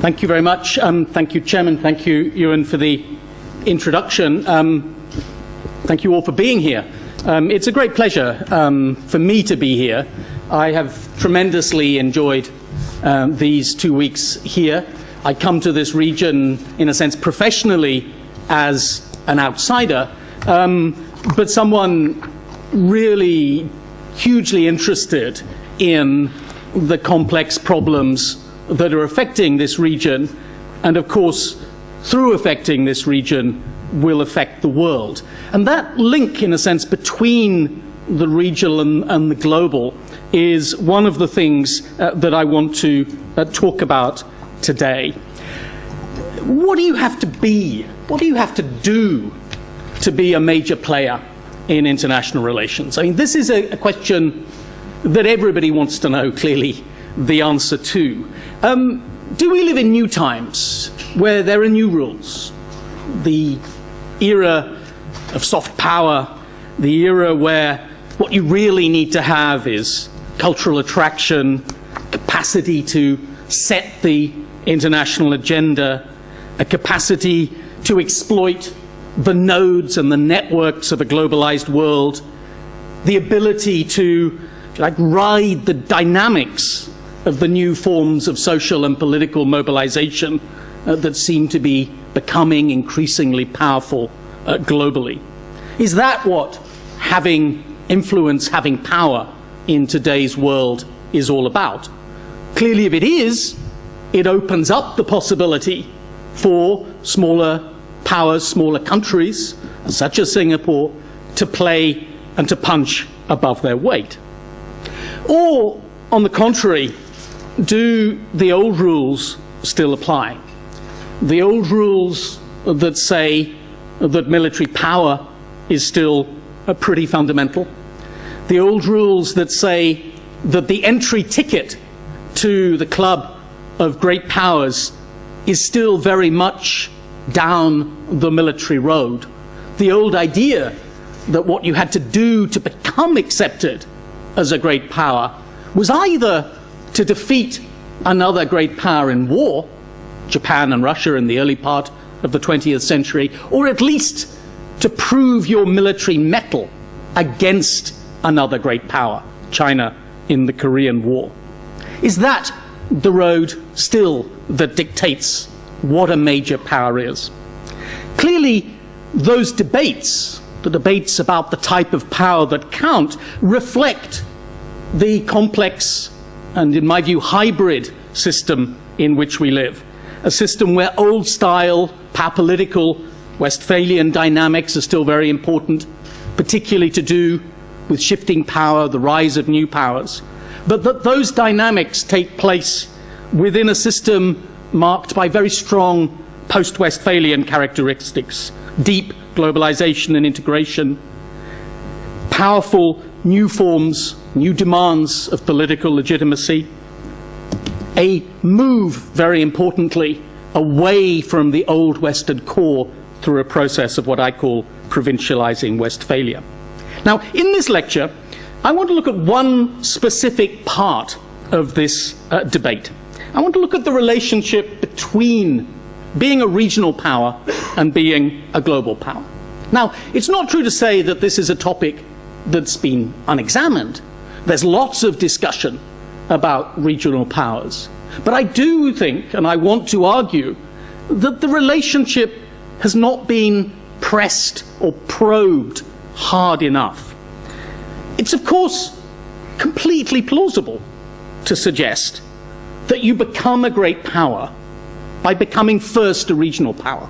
Thank you very much. Thank you, Chairman. Thank you, Ewan, for the introduction. Thank you all for being here. It's a great pleasure for me to be here. I have tremendously enjoyed these 2 weeks here. I come to this region, in a sense, professionally as an outsider, but someone really hugely interested in the complex problems that are affecting this region, and of course, through affecting this region, will affect the world. And that link, in a sense, between the regional and the global is one of the things that I want to talk about today. What do you have to be? What do you have to do to be a major player in international relations? I mean, this is a question that everybody wants to know, clearly, the answer to. Do we live in new times where there are new rules? The era of soft power, the era where what you really need to have is cultural attraction, capacity to set the international agenda, a capacity to exploit the nodes and the networks of a globalized world, the ability to, if you like, ride the dynamics of the new forms of social and political mobilization that seem to be becoming increasingly powerful globally. Is that what having influence, having power in today's world is all about? Clearly, if it is, it opens up the possibility for smaller powers, smaller countries, such as Singapore, to play and to punch above their weight. Or, on the contrary, do the old rules still apply? The old rules that say that military power is still pretty fundamental. The old rules that say that the entry ticket to the club of great powers is still very much down the military road. The old idea that what you had to do to become accepted as a great power was either to defeat another great power in war, Japan and Russia in the early part of the 20th century, or at least to prove your military mettle against another great power, China in the Korean War. Is that the road still that dictates what a major power is? Clearly, those debates, the debates about the type of power that count, reflect the complex and, in my view, hybrid system in which we live. A system where old-style, power-political, Westphalian dynamics are still very important, particularly to do with shifting power, the rise of new powers. But that those dynamics take place within a system marked by very strong post-Westphalian characteristics, deep globalization and integration, powerful new forms, new demands of political legitimacy, a move, very importantly, away from the old Western core through a process of what I call provincializing Westphalia. Now, in this lecture, I want to look at one specific part of this debate. I want to look at the relationship between being a regional power and being a global power. Now, it's not true to say that this is a topic that's been unexamined. There's lots of discussion about regional powers. But I do think, and I want to argue, that the relationship has not been pressed or probed hard enough. It's, of course, completely plausible to suggest that you become a great power by becoming first a regional power.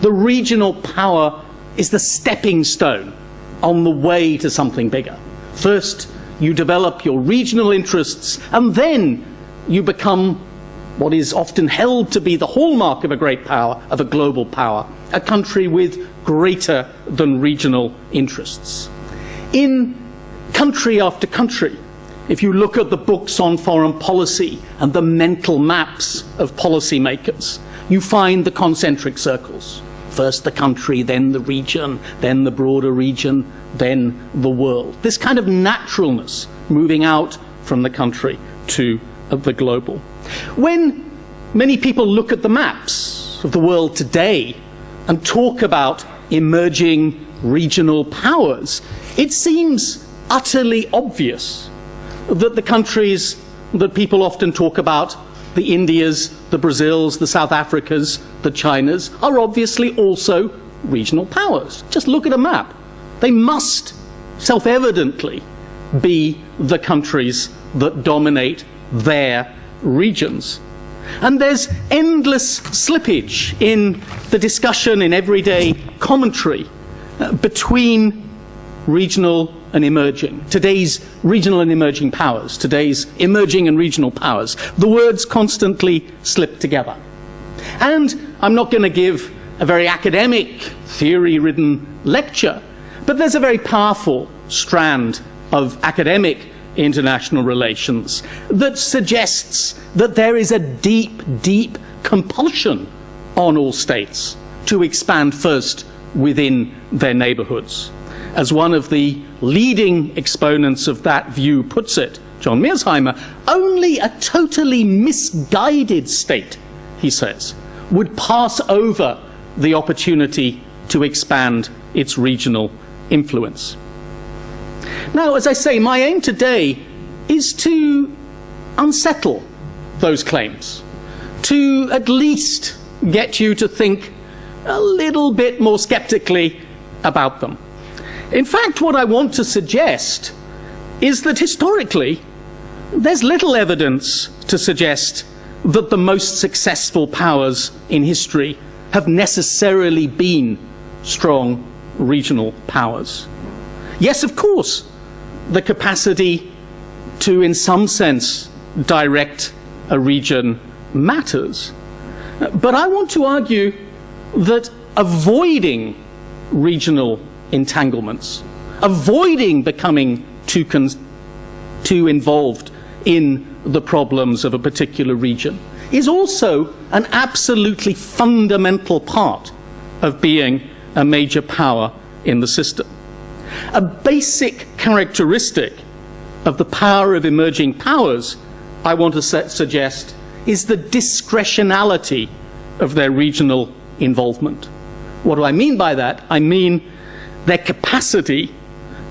The regional power is the stepping stone on the way to something bigger. First, you develop your regional interests, and then you become what is often held to be the hallmark of a great power, of a global power, a country with greater than regional interests. In country after country, if you look at the books on foreign policy and the mental maps of policymakers, you find the concentric circles. First the country, then the region, then the broader region, then the world. This kind of naturalness moving out from the country to the global. When many people look at the maps of the world today and talk about emerging regional powers, it seems utterly obvious that the countries that people often talk about, the Indias, the Brazils, the South Africas, the Chinas, are obviously also regional powers. Just look at a map. They must self-evidently be the countries that dominate their regions. And there's endless slippage in the discussion in everyday commentary between regional and emerging. Today's regional and emerging powers, today's emerging and regional powers. The words constantly slip together. And I'm not going to give a very academic, theory-ridden lecture, but there's a very powerful strand of academic international relations that suggests that there is a deep, deep compulsion on all states to expand first within their neighborhoods. As one of the leading exponents of that view puts it, John Mearsheimer, only a totally misguided state, he says, would pass over the opportunity to expand its regional influence. Now, as I say, my aim today is to unsettle those claims, to at least get you to think a little bit more skeptically about them. In fact, what I want to suggest is that historically, there's little evidence to suggest that the most successful powers in history have necessarily been strong regional powers. Yes, of course, the capacity to, in some sense, direct a region matters. But I want to argue that avoiding regional entanglements, avoiding becoming too involved in the problems of a particular region, is also an absolutely fundamental part of being a major power in the system. A basic characteristic of the power of emerging powers, I want to suggest, is the discretionality of their regional involvement. What do I mean by that? I mean their capacity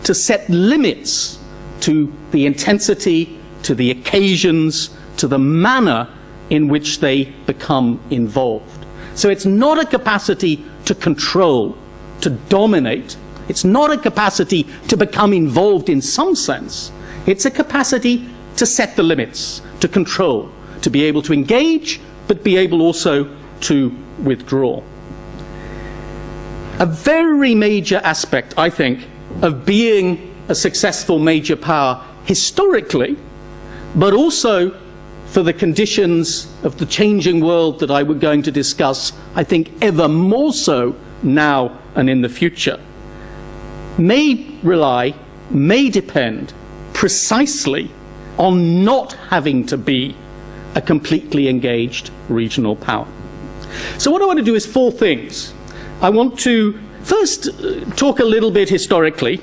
to set limits to the intensity, to the occasions, to the manner in which they become involved. So it's not a capacity to control, to dominate. It's not a capacity to become involved in some sense. It's a capacity to set the limits, to control, to be able to engage, but be able also to withdraw. A very major aspect, I think, of being a successful major power historically, but also for the conditions of the changing world that I was going to discuss, I think ever more so now and in the future, may depend precisely on not having to be a completely engaged regional power. So what I want to do is four things. I want to first talk a little bit historically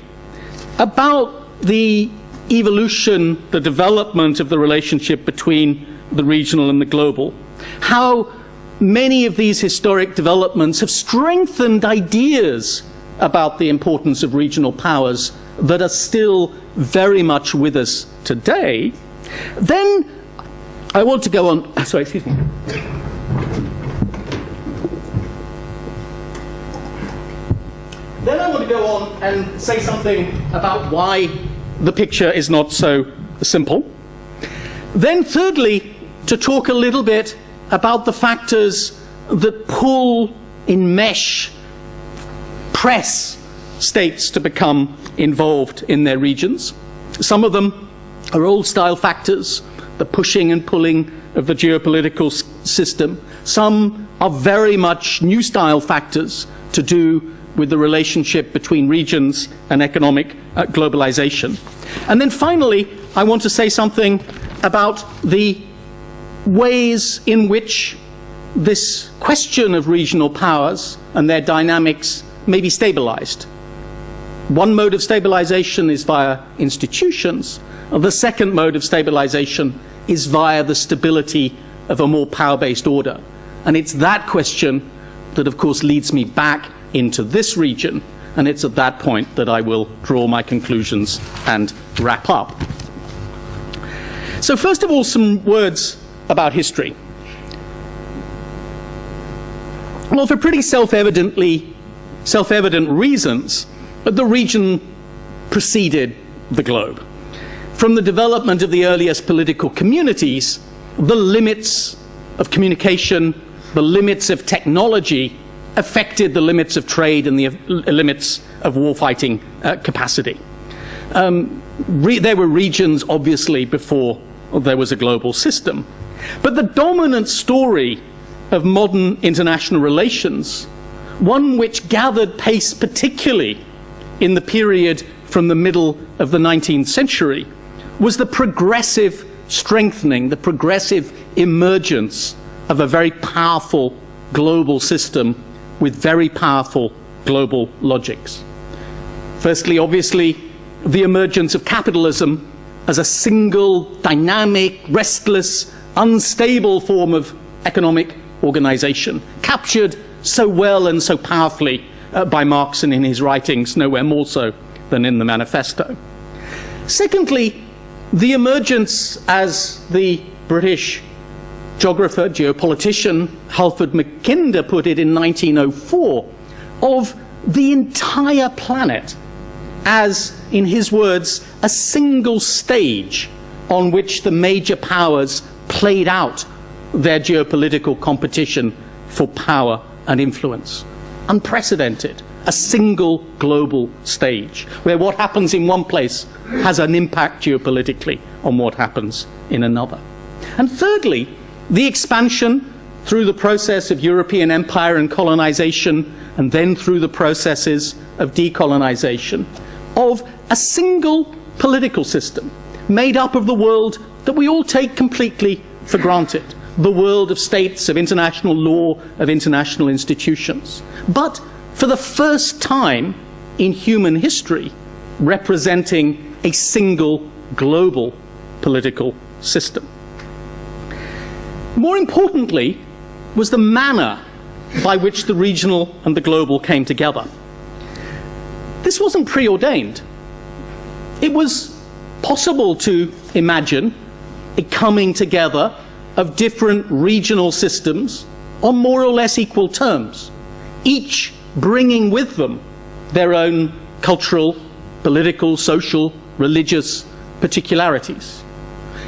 about the evolution, the development of the relationship between the regional and the global, how many of these historic developments have strengthened ideas about the importance of regional powers that are still very much with us today. Then I want to go on, Then I want to go on and say something about why the picture is not so simple. Then thirdly, to talk a little bit about the factors that pull, enmesh, press states to become involved in their regions. Some of them are old-style factors, the pushing and pulling of the geopolitical system. Some are very much new-style factors to do with the relationship between regions and economic globalization. And then finally, I want to say something about the ways in which this question of regional powers and their dynamics may be stabilized. One mode of stabilization is via institutions. The second mode of stabilization is via the stability of a more power-based order. And it's that question that, of course, leads me back into this region, and it's at that point that I will draw my conclusions and wrap up. So first of all, some words about history. Well, for pretty self-evident reasons, the region preceded the globe. From the development of the earliest political communities, the limits of communication, the limits of technology affected the limits of trade and the limits of warfighting capacity. There were regions, obviously, before there was a global system. But the dominant story of modern international relations, one which gathered pace particularly in the period from the middle of the 19th century, was the progressive strengthening, the progressive emergence of a very powerful global system with very powerful global logics. Firstly, obviously, the emergence of capitalism as a single, dynamic, restless, unstable form of economic organization, captured so well and so powerfully by Marx and in his writings, nowhere more so than in the Manifesto. Secondly, the emergence, as the British geographer, geopolitician Halford Mackinder put it in 1904, of the entire planet as, in his words, a single stage on which the major powers played out their geopolitical competition for power and influence. Unprecedented. A single global stage where what happens in one place has an impact geopolitically on what happens in another. And thirdly, the expansion through the process of European empire and colonization, and then through the processes of decolonization, of a single political system made up of the world that we all take completely for granted. The world of states, of international law, of international institutions. But for the first time in human history, representing a single global political system. More importantly, was the manner by which the regional and the global came together. This wasn't preordained. It was possible to imagine a coming together of different regional systems on more or less equal terms, each bringing with them their own cultural, political, social, religious particularities.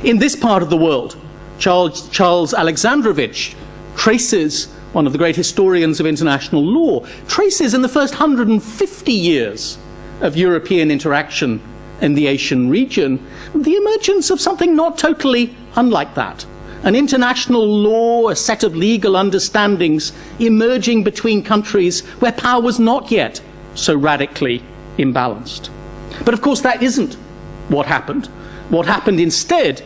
In this part of the world, Charles Alexandrovich traces, one of the great historians of international law, traces in the first 150 years of European interaction in the Asian region, the emergence of something not totally unlike that. An international law, a set of legal understandings emerging between countries where power was not yet so radically imbalanced. But of course that isn't what happened. What happened instead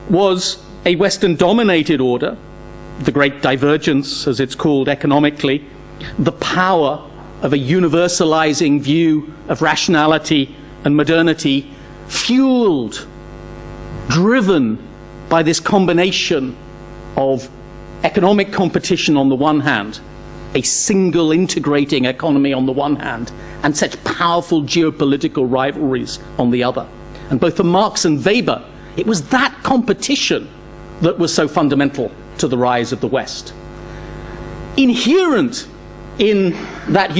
was a Western-dominated order, the great divergence, as it's called economically, the power of a universalizing view of rationality and modernity, fueled, driven by this combination of economic competition on the one hand, a single integrating economy on the one hand, and such powerful geopolitical rivalries on the other. And both for Marx and Weber, it was that competition that was so fundamental to the rise of the West. Inherent in that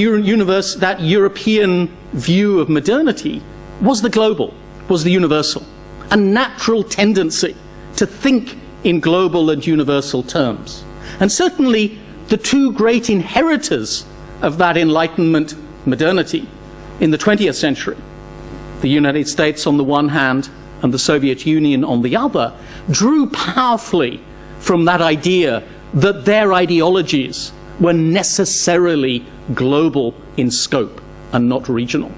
European view of modernity was the global, was the universal, a natural tendency to think in global and universal terms. And certainly the two great inheritors of that Enlightenment modernity in the 20th century, the United States on the one hand and the Soviet Union on the other, drew powerfully from that idea that their ideologies were necessarily global in scope and not regional.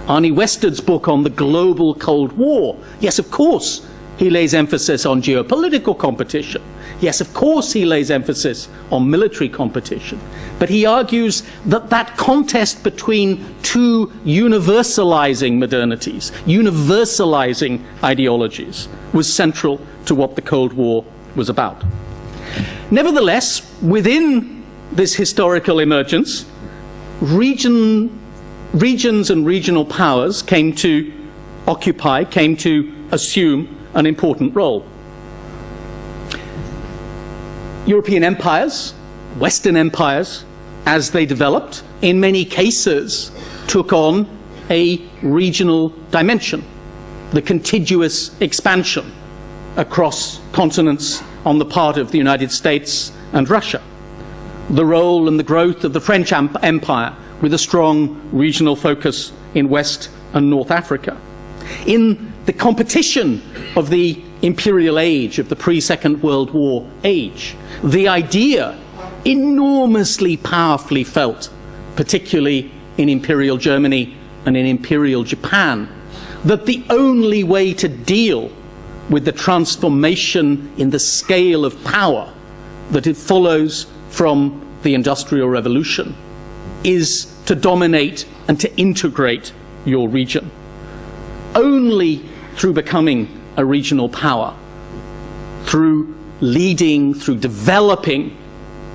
Arnie Westard's book on the global Cold War, yes, of course, he lays emphasis on geopolitical competition. Yes, of course, he lays emphasis on military competition. But he argues that that contest between two universalizing modernities, universalizing ideologies, was central to what the Cold War was about. Nevertheless, within this historical emergence, regions and regional powers came to occupy, came to assume an important role. European empires, Western empires, as they developed, in many cases took on a regional dimension, the contiguous expansion across continents on the part of the United States and Russia, the role and the growth of the French Empire with a strong regional focus in West and North Africa. In the competition of the imperial age, of the pre-Second World War age, the idea, enormously powerfully felt, particularly in Imperial Germany and in Imperial Japan, that the only way to deal with the transformation in the scale of power that it follows from the Industrial Revolution is to dominate and to integrate your region. Only through becoming a regional power, through leading, through developing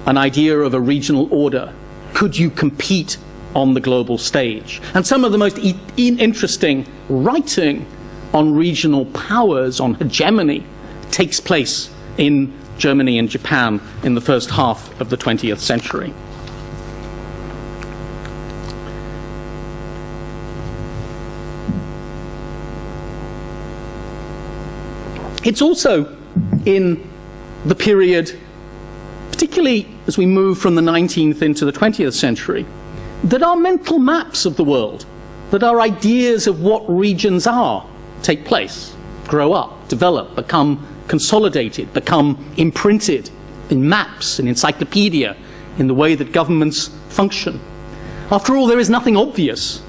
an idea of a regional order, could you compete on the global stage. And some of the most interesting writing on regional powers, on hegemony, takes place in Germany and Japan in the first half of the 20th century. It's also in the period, particularly as we move from the 19th into the 20th century, that our mental maps of the world, that our ideas of what regions are, take place, grow up, develop, become consolidated, become imprinted in maps, in encyclopedia, in the way that governments function. After all, there is nothing obvious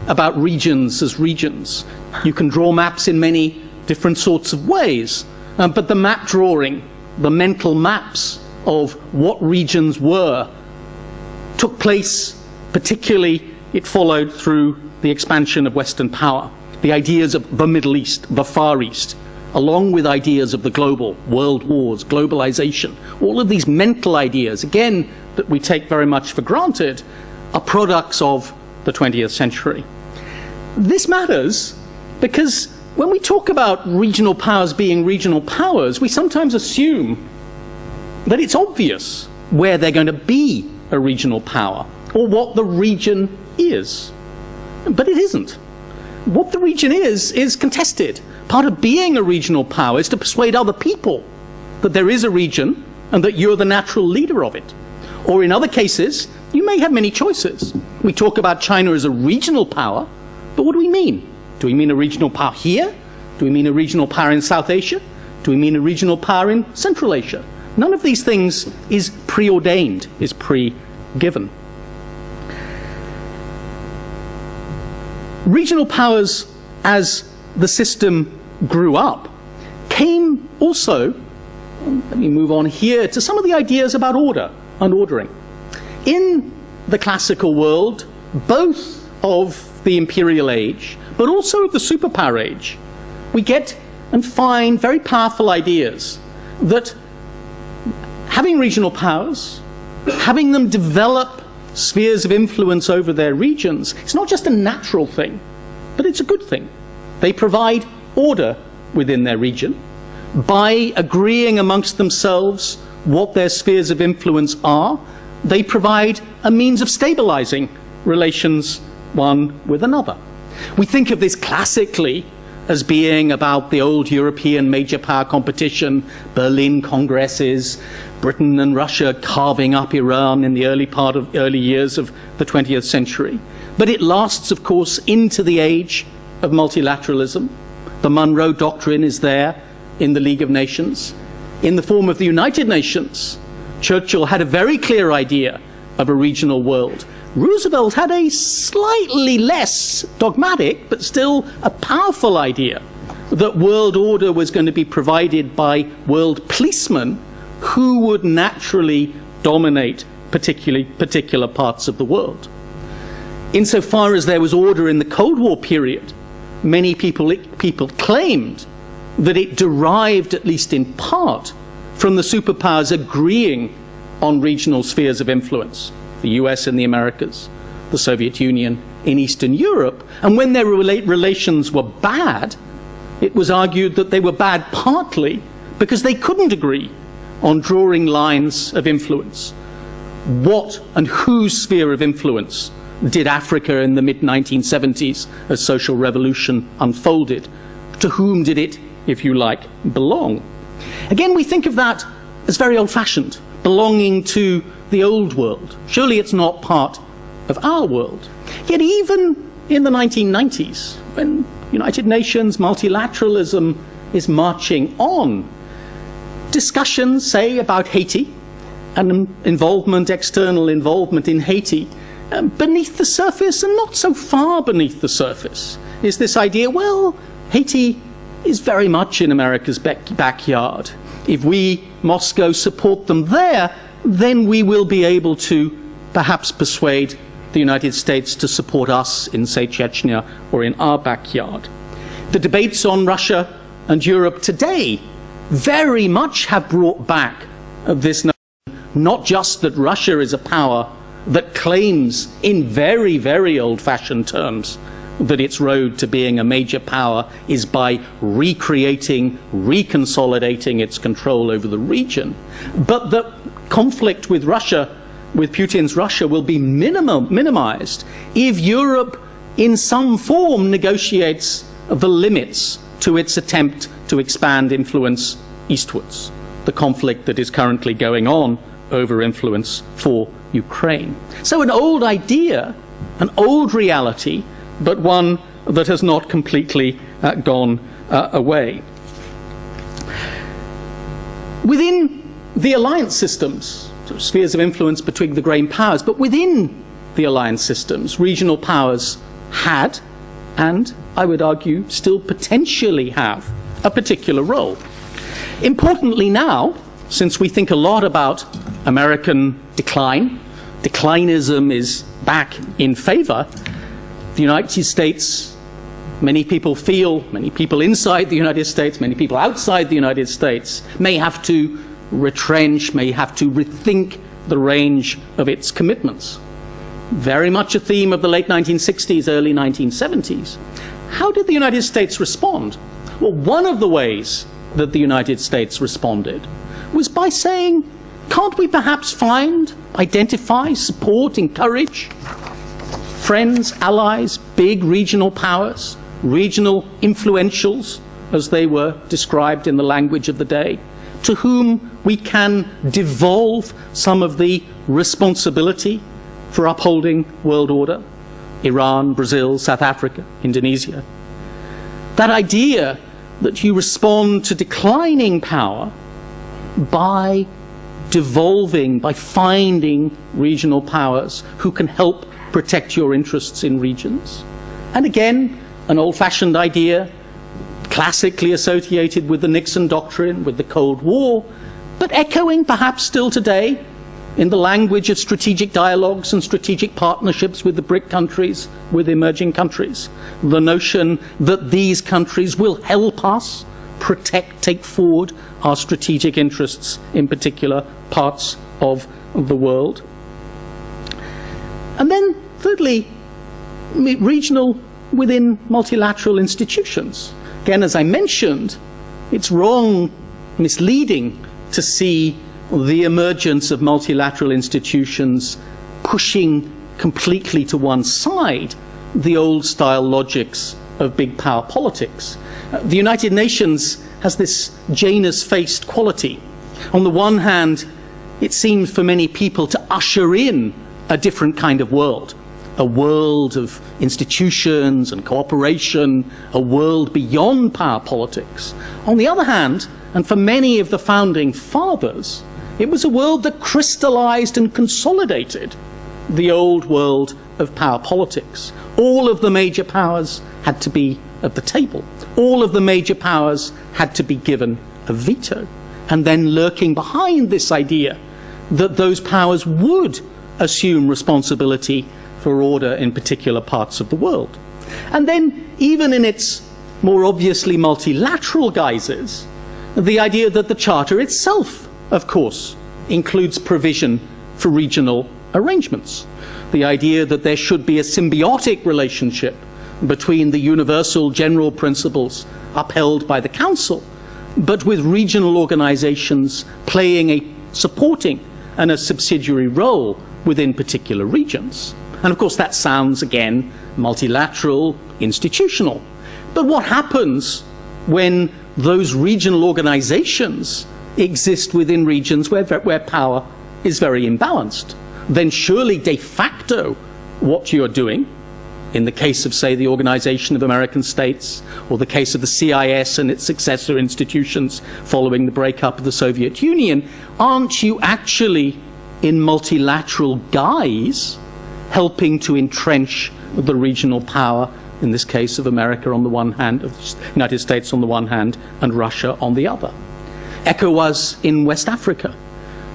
about regions as regions. You can draw maps in many different sorts of ways, but the map drawing, the mental maps of what regions were, took place, particularly it followed through the expansion of Western power. The ideas of the Middle East, the Far East, along with ideas of the global, world wars, globalization, all of these mental ideas, again, that we take very much for granted, are products of the 20th century. This matters because when we talk about regional powers being regional powers, we sometimes assume that it's obvious where they're going to be a regional power or what the region is. But it isn't. What the region is contested. Part of being a regional power is to persuade other people that there is a region and that you're the natural leader of it. Or in other cases, you may have many choices. We talk about China as a regional power, but what do we mean? Do we mean a regional power here? Do we mean a regional power in South Asia? Do we mean a regional power in Central Asia? None of these things is preordained, is pre-given. Regional powers, as the system grew up, came also, let me move on here, to some of the ideas about order and ordering. In the classical world, both of the imperial age, but also of the superpower age, we get and find very powerful ideas that having regional powers, having them develop spheres of influence over their regions, it's not just a natural thing, but it's a good thing. They provide order within their region by agreeing amongst themselves what their spheres of influence are. They provide a means of stabilizing relations one with another. We think of this classically as being about the old European major power competition, Berlin congresses, Britain and Russia carving up Iran in the early years of the 20th century. But it lasts, of course, into the age of multilateralism. The Monroe Doctrine is there in the League of Nations. In the form of the United Nations, Churchill had a very clear idea of a regional world. Roosevelt had a slightly less dogmatic, but still a powerful idea that world order was going to be provided by world policemen who would naturally dominate particular parts of the world. Insofar as there was order in the Cold War period, many people claimed that it derived, at least in part, from the superpowers agreeing on regional spheres of influence, the US in the Americas, the Soviet Union in Eastern Europe, and when their relations were bad, it was argued that they were bad partly because they couldn't agree on drawing lines of influence. What and whose sphere of influence did Africa in the mid-1970s as social revolution unfolded? To whom did it, if you like, belong? Again, we think of that as very old-fashioned, belonging to the old world. Surely it's not part of our world. Yet even in the 1990s, when United Nations multilateralism is marching on, discussions, say, about Haiti and external involvement in Haiti, beneath the surface, and not so far beneath the surface, is this idea, well, Haiti is very much in America's backyard. If we, Moscow, support them there, then we will be able to perhaps persuade the United States to support us in, say, Chechnya or in our backyard. The debates on Russia and Europe today very much have brought back this notion, not just that Russia is a power that claims in very, very old-fashioned terms that its road to being a major power is by recreating, reconsolidating its control over the region, but that conflict with Russia, with Putin's Russia, will be minimized if Europe in some form negotiates the limits to its attempt to expand influence eastwards, the conflict that is currently going on over influence for Ukraine. So an old idea, an old reality, but one that has not completely gone away. Within the alliance systems, sort of spheres of influence between the great powers, but within the alliance systems, regional powers had, and I would argue still potentially have, a particular role. Importantly now, since we think a lot about American decline, declinism is back in favor, the United States, many people feel, many people inside the United States, many people outside the United States, may have to retrench, may have to rethink the range of its commitments. Very much a theme of the late 1960s, early 1970s. How did the United States respond? Well, one of the ways that the United States responded was by saying, can't we perhaps find, identify, support, encourage friends, allies, big regional powers, regional influentials, as they were described in the language of the day, to whom we can devolve some of the responsibility for upholding world order? Iran, Brazil, South Africa, Indonesia. That idea that you respond to declining power by devolving, by finding regional powers who can help protect your interests in regions. And again, an old-fashioned idea, classically associated with the Nixon Doctrine, with the Cold War, but echoing perhaps still today in the language of strategic dialogues and strategic partnerships with the BRIC countries, with emerging countries. The notion that these countries will help us protect, take forward our strategic interests in particular parts of the world. And then, thirdly, regional within multilateral institutions. Again, as I mentioned, it's wrong, misleading to see the emergence of multilateral institutions pushing completely to one side the old-style logics of big power politics. The United Nations has this Janus-faced quality. On the one hand, it seems for many people to usher in a different kind of world, a world of institutions and cooperation, a world beyond power politics. On the other hand, and for many of the founding fathers, it was a world that crystallized and consolidated the old world of power politics. All of the major powers had to be at the table. All of the major powers had to be given a veto. And then lurking behind this idea that those powers would assume responsibility for order in particular parts of the world. And then, even in its more obviously multilateral guises, the idea that the Charter itself of course, includes provision for regional arrangements. The idea that there should be a symbiotic relationship between the universal general principles upheld by the Council, but with regional organizations playing a supporting and a subsidiary role within particular regions. And of course that sounds, again, multilateral, institutional. But what happens when those regional organizations exist within regions where power is very imbalanced? Then surely de facto what you're doing, in the case of, say, the Organization of American States, or the case of the CIS and its successor institutions following the breakup of the Soviet Union, aren't you actually, in multilateral guise, helping to entrench the regional power, in this case of America on the one hand, of the United States on the one hand, and Russia on the other? ECOWAS in West Africa,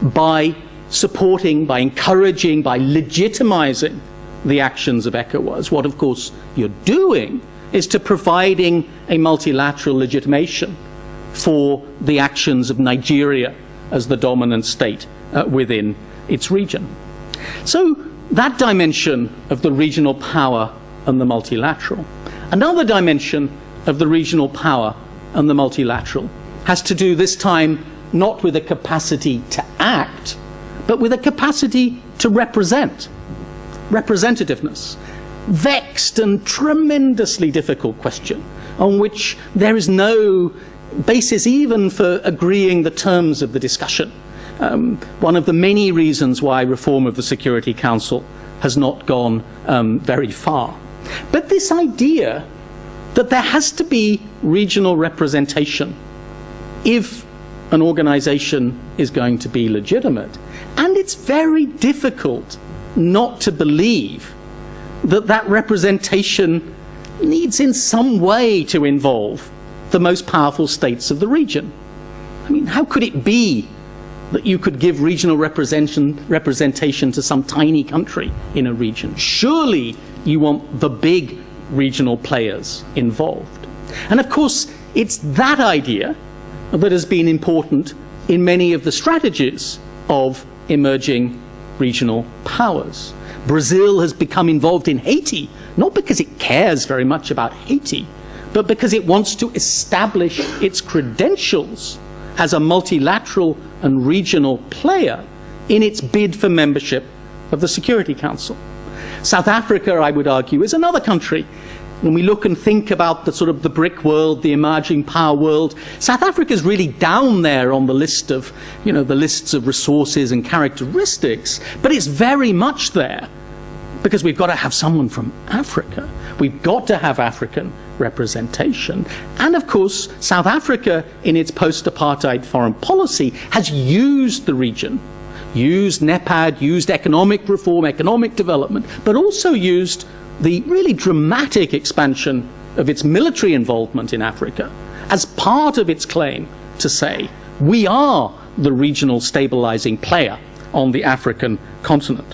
by supporting, by encouraging, by legitimizing the actions of ECOWAS, what of course you're doing is to providing a multilateral legitimation for the actions of Nigeria as the dominant state within its region. So that dimension of the regional power and the multilateral. Another dimension of the regional power and the multilateral has to do this time not with a capacity to act, but with a capacity to represent. Representativeness. Vexed and tremendously difficult question on which there is no basis even for agreeing the terms of the discussion. One of the many reasons why reform of the Security Council has not gone very far. But this idea that there has to be regional representation if an organization is going to be legitimate, and it's very difficult not to believe that that representation needs in some way to involve the most powerful states of the region. I mean, how could it be that you could give regional representation to some tiny country in a region? Surely you want the big regional players involved. And of course, it's that idea that has been important in many of the strategies of emerging regional powers. Brazil has become involved in Haiti, not because it cares very much about Haiti, but because it wants to establish its credentials as a multilateral and regional player in its bid for membership of the Security Council. South Africa, I would argue, is another country. When we look and think about the sort of the BRIC world, the emerging power world, South Africa is really down there on the list of, the lists of resources and characteristics, but it's very much there because we've got to have someone from Africa. We've got to have African representation. And of course, South Africa, in its post-apartheid foreign policy, has used the region, used NEPAD, used economic reform, economic development, but also used the really dramatic expansion of its military involvement in Africa as part of its claim to say, we are the regional stabilizing player on the African continent.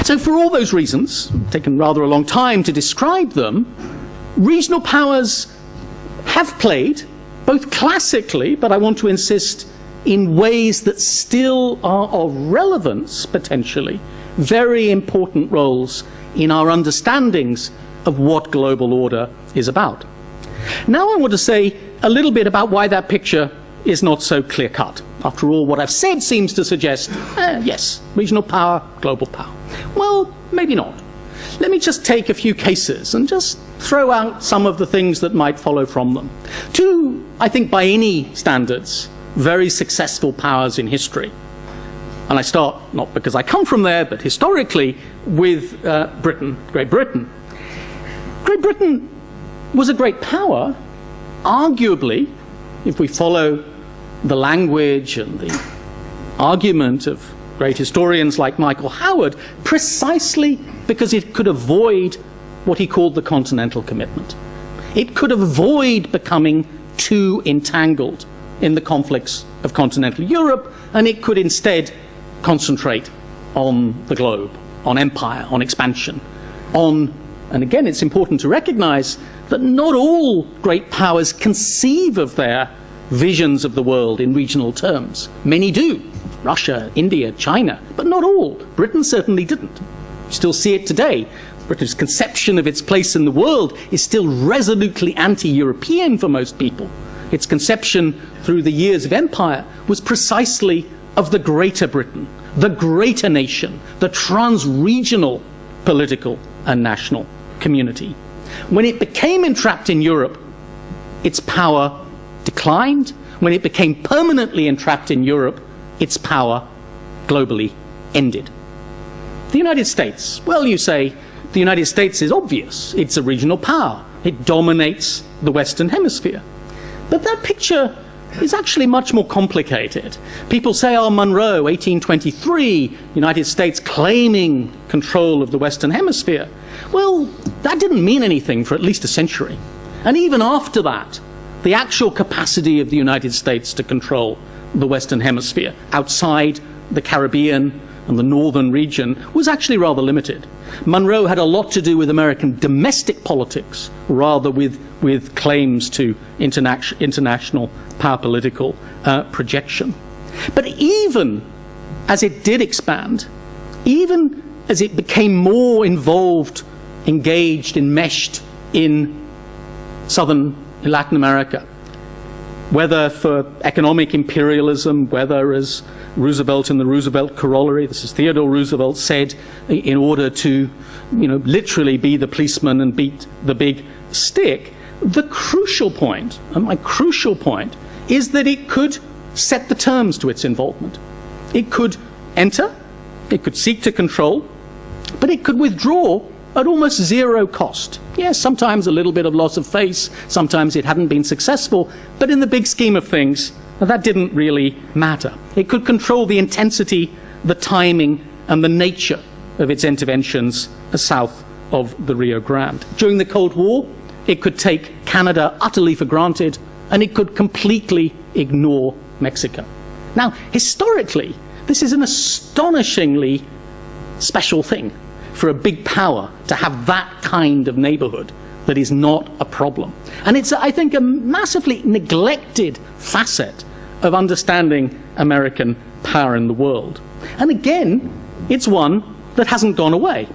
So for all those reasons, taken rather a long time to describe them, regional powers have played, both classically, but I want to insist in ways that still are of relevance, potentially, very important roles in our understandings of what global order is about. Now I want to say a little bit about why that picture is not so clear-cut. After all, what I've said seems to suggest, yes, regional power, global power. Well, maybe not. Let me just take a few cases and just throw out some of the things that might follow from them. Two, I think by any standards, very successful powers in history. And I start, not because I come from there, but historically, with Great Britain. Great Britain was a great power, arguably, if we follow the language and the argument of great historians like Michael Howard, precisely because it could avoid what he called the continental commitment. It could avoid becoming too entangled in the conflicts of continental Europe, and it could instead concentrate on the globe, on empire, on expansion, and again it's important to recognize that not all great powers conceive of their visions of the world in regional terms. Many do. Russia, India, China, but not all. Britain certainly didn't. You still see it today. Britain's conception of its place in the world is still resolutely anti-European for most people. Its conception through the years of empire was precisely of the greater Britain, the greater nation, the trans-regional political and national community. When it became entrapped in Europe, its power declined. When it became permanently entrapped in Europe, its power globally ended. The United States, well, you say, the United States is obvious. It's a regional power. It dominates the Western Hemisphere. But that picture is actually much more complicated. People say, oh, Monroe, 1823, United States claiming control of the Western Hemisphere. Well, that didn't mean anything for at least a century. And even after that, the actual capacity of the United States to control the Western Hemisphere outside the Caribbean and the northern region was actually rather limited. Monroe had a lot to do with American domestic politics rather with claims to international power political projection. But even as it did expand, even as it became more involved, engaged, enmeshed in southern Latin America, whether for economic imperialism, whether as Roosevelt in the Roosevelt Corollary, this is Theodore Roosevelt, said in order to, literally be the policeman and beat the big stick, the crucial point, and my crucial point, is that it could set the terms to its involvement. It could enter, it could seek to control, but it could withdraw at almost zero cost. Yes, sometimes a little bit of loss of face, sometimes it hadn't been successful, but in the big scheme of things, that didn't really matter. It could control the intensity, the timing, and the nature of its interventions south of the Rio Grande. During the Cold War, it could take Canada utterly for granted, and it could completely ignore Mexico. Now, historically, this is an astonishingly special thing for a big power to have that kind of neighborhood that is not a problem. And it's, I think, a massively neglected facet of understanding American power in the world. And again, it's one that hasn't gone away.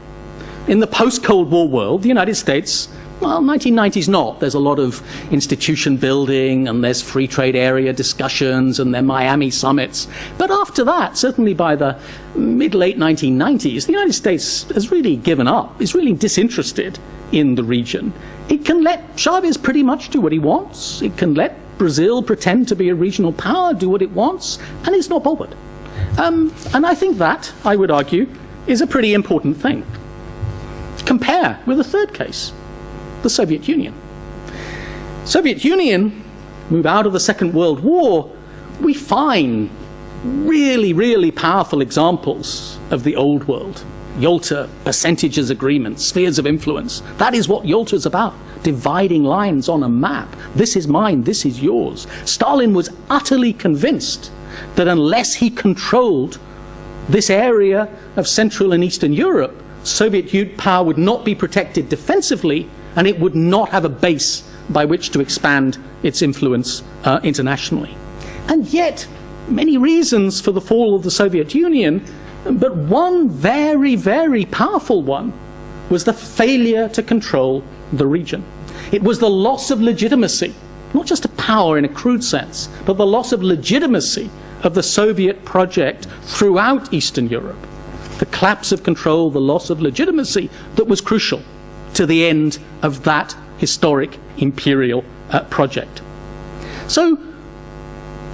In the post-Cold War world, the United States, well, 1990s not. There's a lot of institution building, and there's free trade area discussions, and there are Miami summits. But after that, certainly by the mid-late 1990s, the United States has really given up, is really disinterested in the region. It can let Chavez pretty much do what he wants. It can let Brazil pretend to be a regional power, do what it wants, and it's not bothered. And I think that, I would argue, is a pretty important thing. Compare with a third case, the Soviet Union. Soviet Union, move out of the Second World War, we find really, really powerful examples of the old world. Yalta, percentages agreements, spheres of influence. That is what Yalta is about. Dividing lines on a map. This is mine, this is yours. Stalin was utterly convinced that unless he controlled this area of Central and Eastern Europe, Soviet power would not be protected defensively, and it would not have a base by which to expand its influence internationally. And yet, many reasons for the fall of the Soviet Union, but one very, very powerful one was the failure to control the region. It was the loss of legitimacy, not just of power in a crude sense, but the loss of legitimacy of the Soviet project throughout Eastern Europe. The collapse of control, the loss of legitimacy that was crucial to the end of that historic imperial project. So,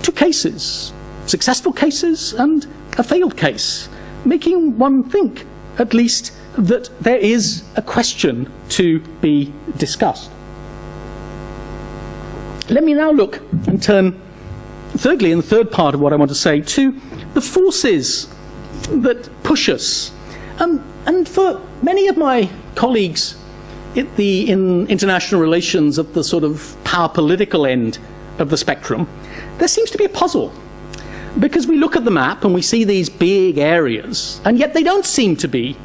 two cases, successful cases and a failed case, making one think, at least, that there is a question to be discussed. Let me now look and turn, thirdly, in the third part of what I want to say, to the forces that push us. And for many of my colleagues in international relations at the sort of power political end of the spectrum, there seems to be a puzzle. Because we look at the map and we see these big areas, and yet they don't seem to be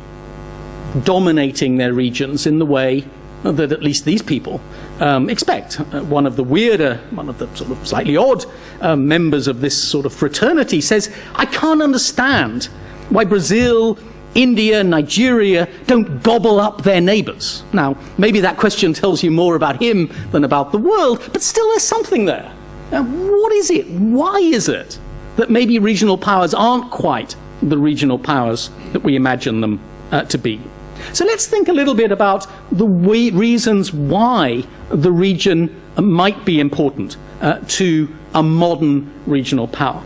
dominating their regions in the way that at least these people expect. One of the sort of slightly odd members of this sort of fraternity says, I can't understand why Brazil, India, Nigeria don't gobble up their neighbors. Now, maybe that question tells you more about him than about the world, but still there's something there. Now, what is it? Why is it that maybe regional powers aren't quite the regional powers that we imagine them to be? So let's think a little bit about the reasons why the region might be important to a modern regional power.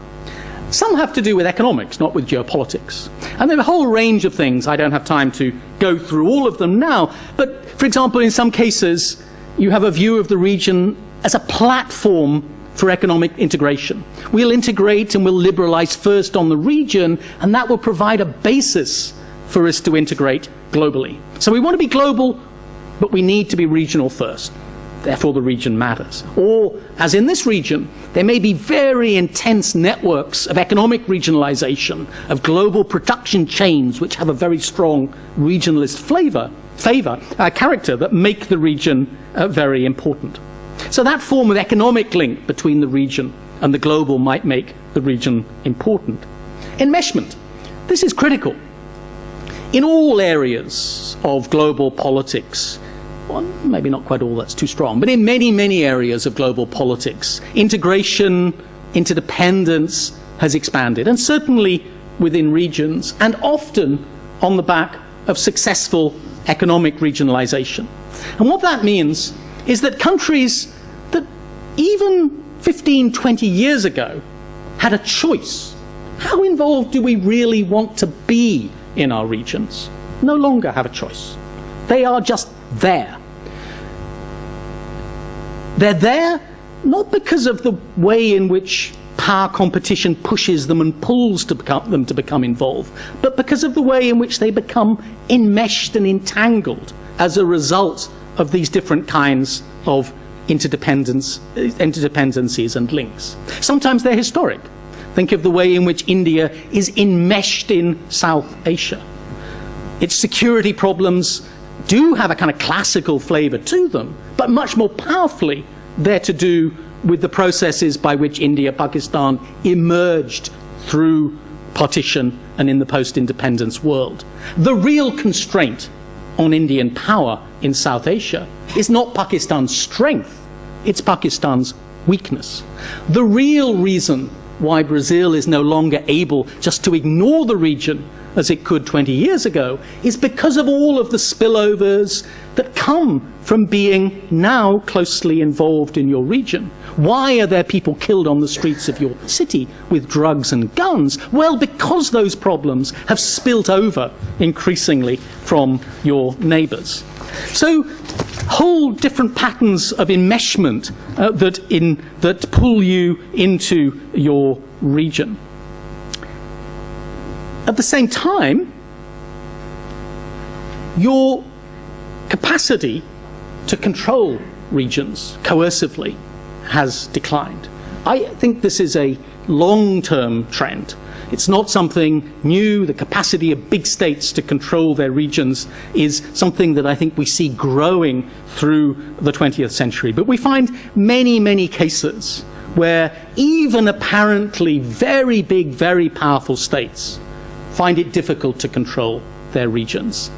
Some have to do with economics, not with geopolitics. And there are a whole range of things. I don't have time to go through all of them now. But, for example, in some cases, you have a view of the region as a platform for economic integration. We'll integrate and we'll liberalize first on the region, and that will provide a basis for us to integrate globally. So we want to be global, but we need to be regional first. Therefore, the region matters. Or, as in this region, there may be very intense networks of economic regionalization, of global production chains, which have a very strong regionalist character that make the region very important. So that form of economic link between the region and the global might make the region important. Enmeshment. This is critical. In all areas of global politics, well, maybe not quite all, that's too strong, but in many, many areas of global politics, integration, interdependence has expanded, and certainly within regions, and often on the back of successful economic regionalization. And what that means is that countries that even 15, 20 years ago had a choice, how involved do we really want to be in our regions, no longer have a choice. They are just there. They're there not because of the way in which power competition pushes them and pulls them to become involved, but because of the way in which they become enmeshed and entangled as a result of these different kinds of interdependencies and links. Sometimes they're historic. Think of the way in which India is enmeshed in South Asia. Its security problems do have a kind of classical flavor to them, but much more powerfully they're to do with the processes by which India, Pakistan emerged through partition and in the post-independence world. The real constraint on Indian power in South Asia is not Pakistan's strength, it's Pakistan's weakness. The real reason why Brazil is no longer able just to ignore the region as it could 20 years ago is because of all of the spillovers that come from being now closely involved in your region. Why are there people killed on the streets of your city with drugs and guns? Well, because those problems have spilt over increasingly from your neighbors. So whole different patterns of enmeshment that pull you into your region. At the same time, your capacity to control regions coercively has declined. I think this is a long-term trend. It's not something new. The capacity of big states to control their regions is something that I think we see growing through the 20th century. But we find many, many cases where even apparently very big, very powerful states find it difficult to control their regions.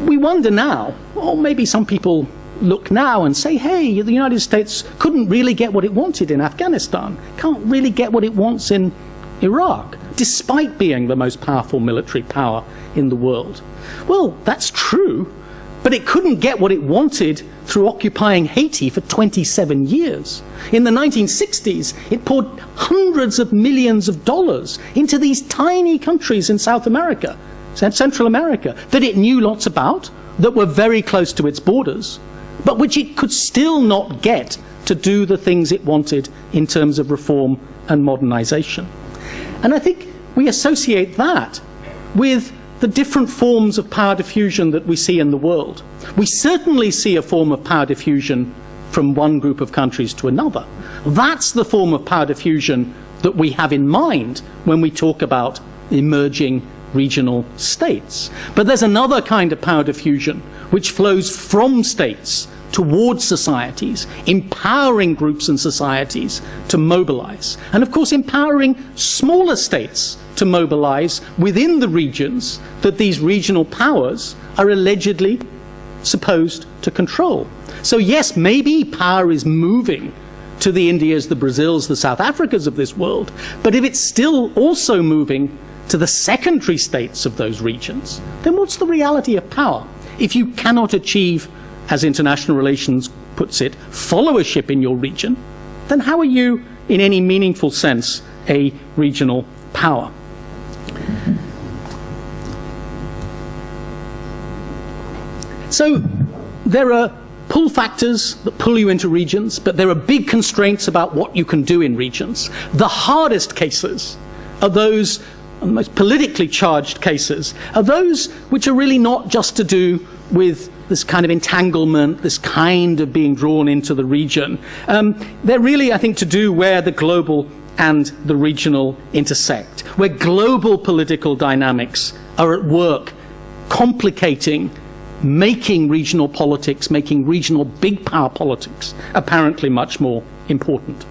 We wonder now, or maybe some people look now and say, hey, the United States couldn't really get what it wanted in Afghanistan, can't really get what it wants in Iraq, despite being the most powerful military power in the world. Well, that's true, but it couldn't get what it wanted through occupying Haiti for 27 years. In the 1960s, it poured hundreds of millions of dollars into these tiny countries in South America, Central America, that it knew lots about, that were very close to its borders, but which it could still not get to do the things it wanted in terms of reform and modernization. And I think we associate that with the different forms of power diffusion that we see in the world. We certainly see a form of power diffusion from one group of countries to another. That's the form of power diffusion that we have in mind when we talk about emerging regional states. But there's another kind of power diffusion which flows from states towards societies, empowering groups and societies to mobilize. And of course, empowering smaller states to mobilize within the regions that these regional powers are allegedly supposed to control. So yes, maybe power is moving to the Indias, the Brazils, the South Africas of this world, but if it's still also moving to the secondary states of those regions, then what's the reality of power? If you cannot achieve, as international relations puts it, followership in your region, then how are you, in any meaningful sense, a regional power? So there are pull factors that pull you into regions, but there are big constraints about what you can do in regions. The hardest cases are those, the most politically charged cases, are those which are really not just to do with this kind of entanglement, this kind of being drawn into the region. They're really, I think, to do where the global and the regional intersect, where global political dynamics are at work, complicating, making regional politics, making regional big power politics apparently much more important.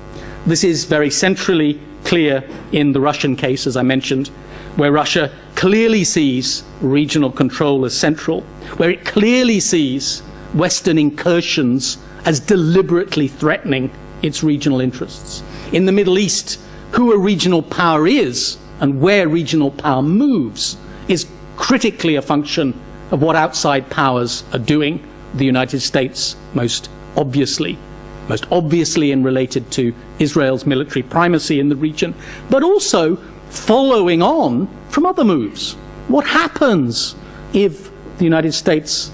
This is very centrally clear in the Russian case, as I mentioned, where Russia clearly sees regional control as central, where it clearly sees Western incursions as deliberately threatening its regional interests. In the Middle East, who a regional power is and where regional power moves is critically a function of what outside powers are doing. The United States most obviously and related to Israel's military primacy in the region, but also following on from other moves. What happens if the United States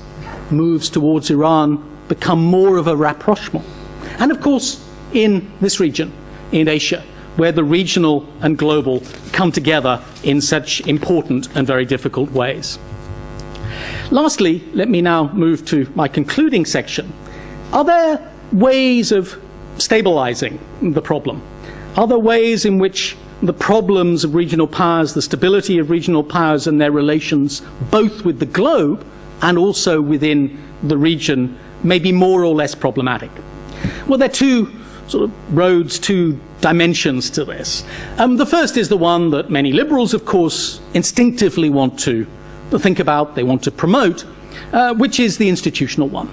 moves towards Iran become more of a rapprochement? And of course, in this region, in Asia, where the regional and global come together in such important and very difficult ways. Lastly, let me now move to my concluding section. Are there ways of stabilizing the problem? Are there ways in which the problems of regional powers, the stability of regional powers and their relations, both with the globe and also within the region, may be more or less problematic? Well, there are two sort of roads, two dimensions to this. The first is the one that many liberals, of course, instinctively want to think about, they want to promote, which is the institutional one.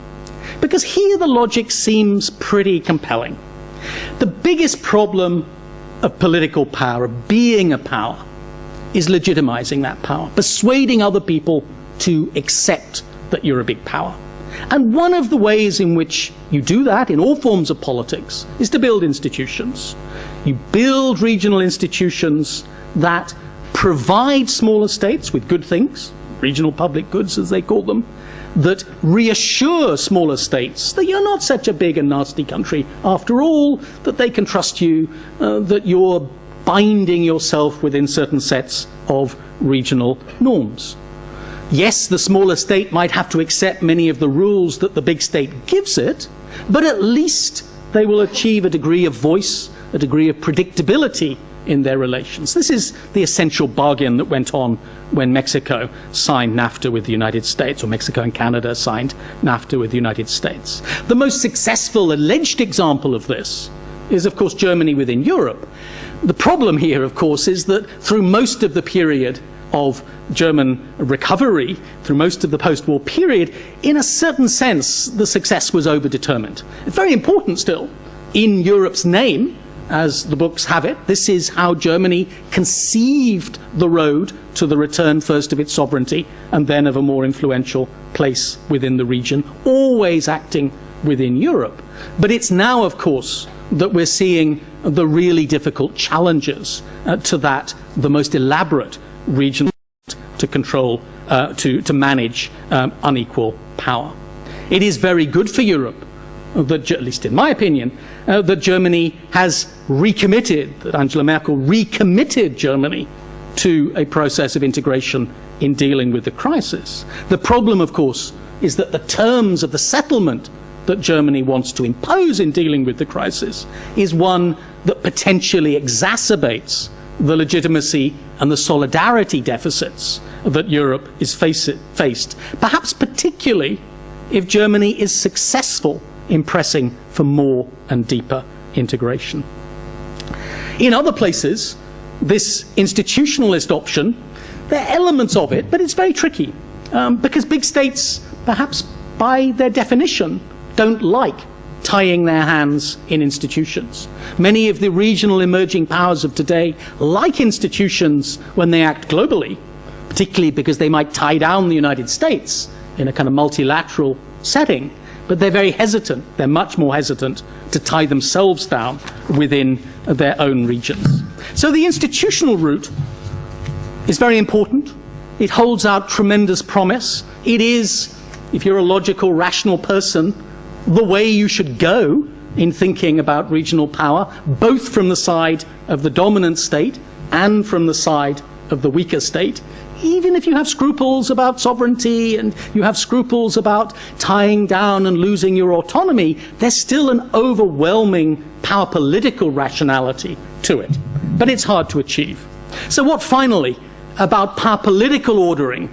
Because here the logic seems pretty compelling. The biggest problem of political power, of being a power, is legitimizing that power, persuading other people to accept that you're a big power. And one of the ways in which you do that in all forms of politics is to build institutions. You build regional institutions that provide smaller states with good things, regional public goods as they call them, that reassure smaller states that you're not such a big and nasty country after all, that they can trust you, that you're binding yourself within certain sets of regional norms. Yes, the smaller state might have to accept many of the rules that the big state gives it, but at least they will achieve a degree of voice, a degree of predictability in their relations. This is the essential bargain that went on when Mexico signed NAFTA with the United States, or Mexico and Canada signed NAFTA with the United States. The most successful alleged example of this is, of course, Germany within Europe. The problem here, of course, is that through most of the period of German recovery, through most of the post-war period, in a certain sense, the success was overdetermined. It's very important still, in Europe's name, as the books have it, this is how Germany conceived the road to the return first of its sovereignty and then of a more influential place within the region, always acting within Europe. But it's now, of course, that we're seeing the really difficult challenges to that, the most elaborate regional to control, to manage unequal power. It is very good for Europe that, at least in my opinion, that Germany has recommitted, that Angela Merkel recommitted Germany to a process of integration in dealing with the crisis. The problem, of course, is that the terms of the settlement that Germany wants to impose in dealing with the crisis is one that potentially exacerbates the legitimacy and the solidarity deficits that Europe is faced, perhaps particularly if Germany is successful in pressing for more and deeper integration. In other places, this institutionalist option, there are elements of it, but it's very tricky, because big states, perhaps by their definition, don't like tying their hands in institutions. Many of the regional emerging powers of today like institutions when they act globally, particularly because they might tie down the United States in a kind of multilateral setting, but they're very hesitant, they're much more hesitant to tie themselves down within their own regions. So the institutional route is very important. It holds out tremendous promise. It is, if you're a logical, rational person, the way you should go in thinking about regional power, both from the side of the dominant state and from the side of the weaker state. Even if you have scruples about sovereignty and you have scruples about tying down and losing your autonomy, there's still an overwhelming power political rationality to it. But it's hard to achieve. So what finally about power political ordering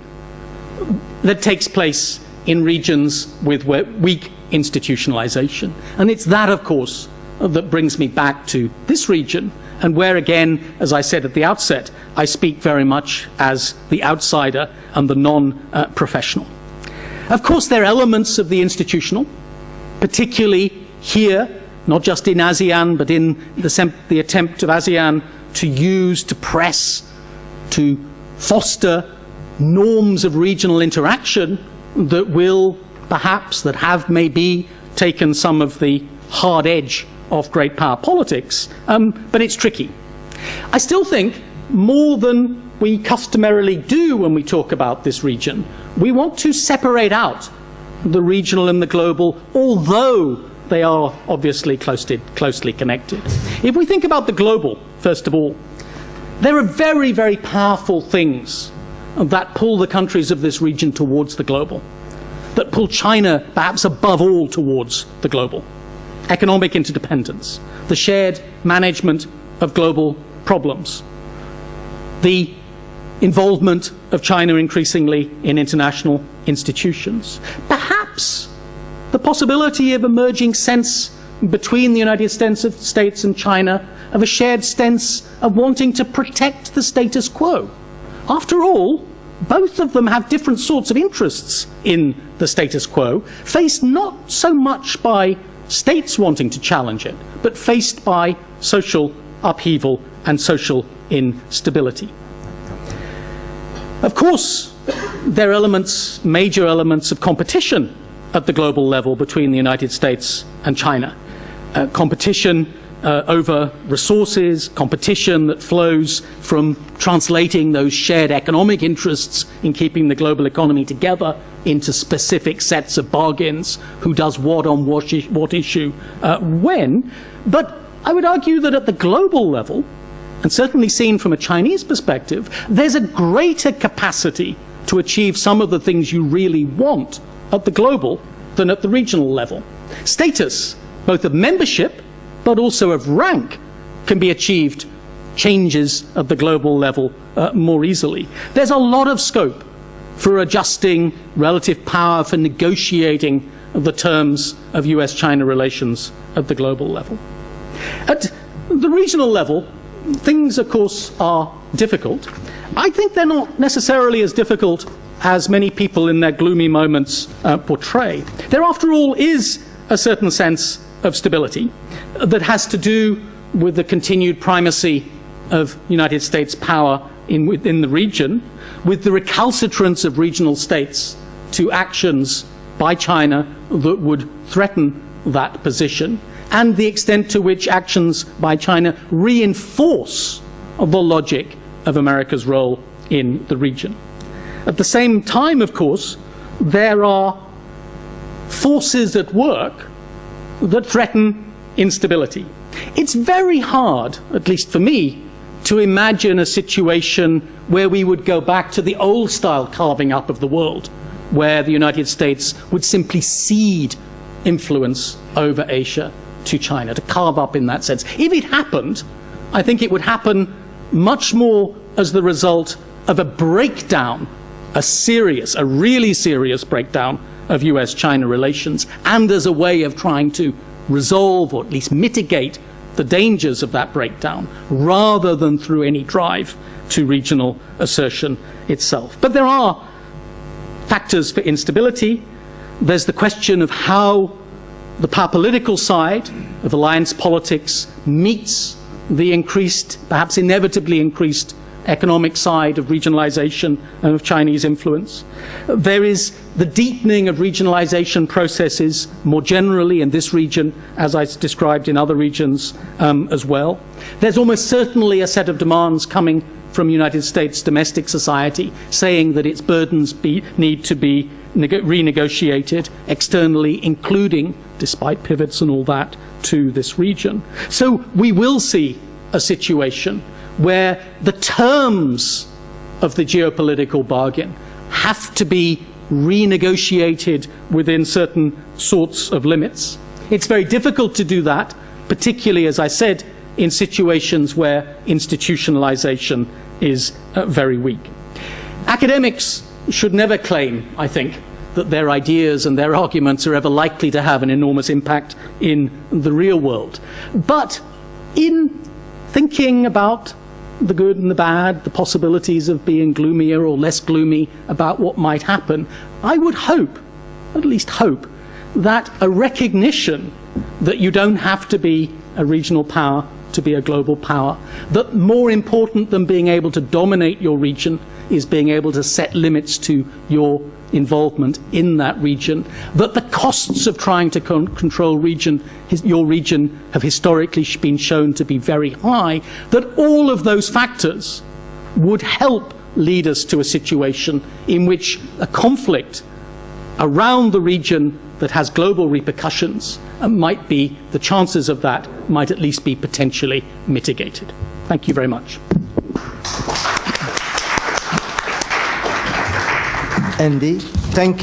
that takes place in regions with weak institutionalization? And it's that, of course, that brings me back to this region, and where again, as I said at the outset, I speak very much as the outsider and the non-professional. Of course, there are elements of the institutional, particularly here, not just in ASEAN, but in the attempt of ASEAN to use, to press, to foster norms of regional interaction that will perhaps, that have maybe taken some of the hard edge off great power politics, but it's tricky. I still think more than we customarily do when we talk about this region, we want to separate out the regional and the global, although they are obviously closely connected. If we think about the global, first of all, there are very, very powerful things that pull the countries of this region towards the global, that pull China perhaps above all towards the global. Economic interdependence, the shared management of global problems, the involvement of China increasingly in international institutions, perhaps the possibility of emerging sense between the United States and China of a shared sense of wanting to protect the status quo. After all, both of them have different sorts of interests in the status quo, faced not so much by states wanting to challenge it, but faced by social upheaval and social instability. Of course, there are elements, major elements of competition at the global level between the United States and China. Competition over resources, competition that flows from translating those shared economic interests in keeping the global economy together into specific sets of bargains, who does what on what issue, when. But I would argue that at the global level, and certainly seen from a Chinese perspective, there's a greater capacity to achieve some of the things you really want at the global than at the regional level. Status, both of membership, but also of rank, can be achieved, changes at the global level more easily. There's a lot of scope for adjusting relative power, for negotiating the terms of US-China relations at the global level. At the regional level, things, of course, are difficult. I think they're not necessarily as difficult as many people in their gloomy moments portray. There, after all, is a certain sense of stability that has to do with the continued primacy of United States power within the region, with the recalcitrance of regional states to actions by China that would threaten that position, and the extent to which actions by China reinforce the logic of America's role in the region. At the same time, of course, there are forces at work that threaten instability. It's very hard, at least for me, to imagine a situation where we would go back to the old style carving up of the world, where the United States would simply cede influence over Asia to China, to carve up in that sense. If it happened, I think it would happen much more as the result of a breakdown, a really serious breakdown of US-China relations, and as a way of trying to resolve or at least mitigate the dangers of that breakdown, rather than through any drive to regional assertion itself. But there are factors for instability. There's the question of how the power political side of alliance politics meets the increased, perhaps inevitably increased, economic side of regionalization and of Chinese influence. There is the deepening of regionalization processes more generally in this region, as I described in other regions as well. There's almost certainly a set of demands coming from United States domestic society saying that its burdens need to be renegotiated externally, including, despite pivots and all that, to this region. So we will see a situation where the terms of the geopolitical bargain have to be renegotiated within certain sorts of limits. It's very difficult to do that, particularly, as I said, in situations where institutionalization is very weak. Academics should never claim, I think, that their ideas and their arguments are ever likely to have an enormous impact in the real world. But in thinking about the good and the bad, the possibilities of being gloomier or less gloomy about what might happen, I would hope, at least hope, that a recognition that you don't have to be a regional power to be a global power, that more important than being able to dominate your region is being able to set limits to your involvement in that region, that the costs of trying to control your region have historically been shown to be very high, that all of those factors would help lead us to a situation in which a conflict around the region that has global repercussions might be, the chances of that might at least be potentially mitigated. Thank you very much. Andy, thank you.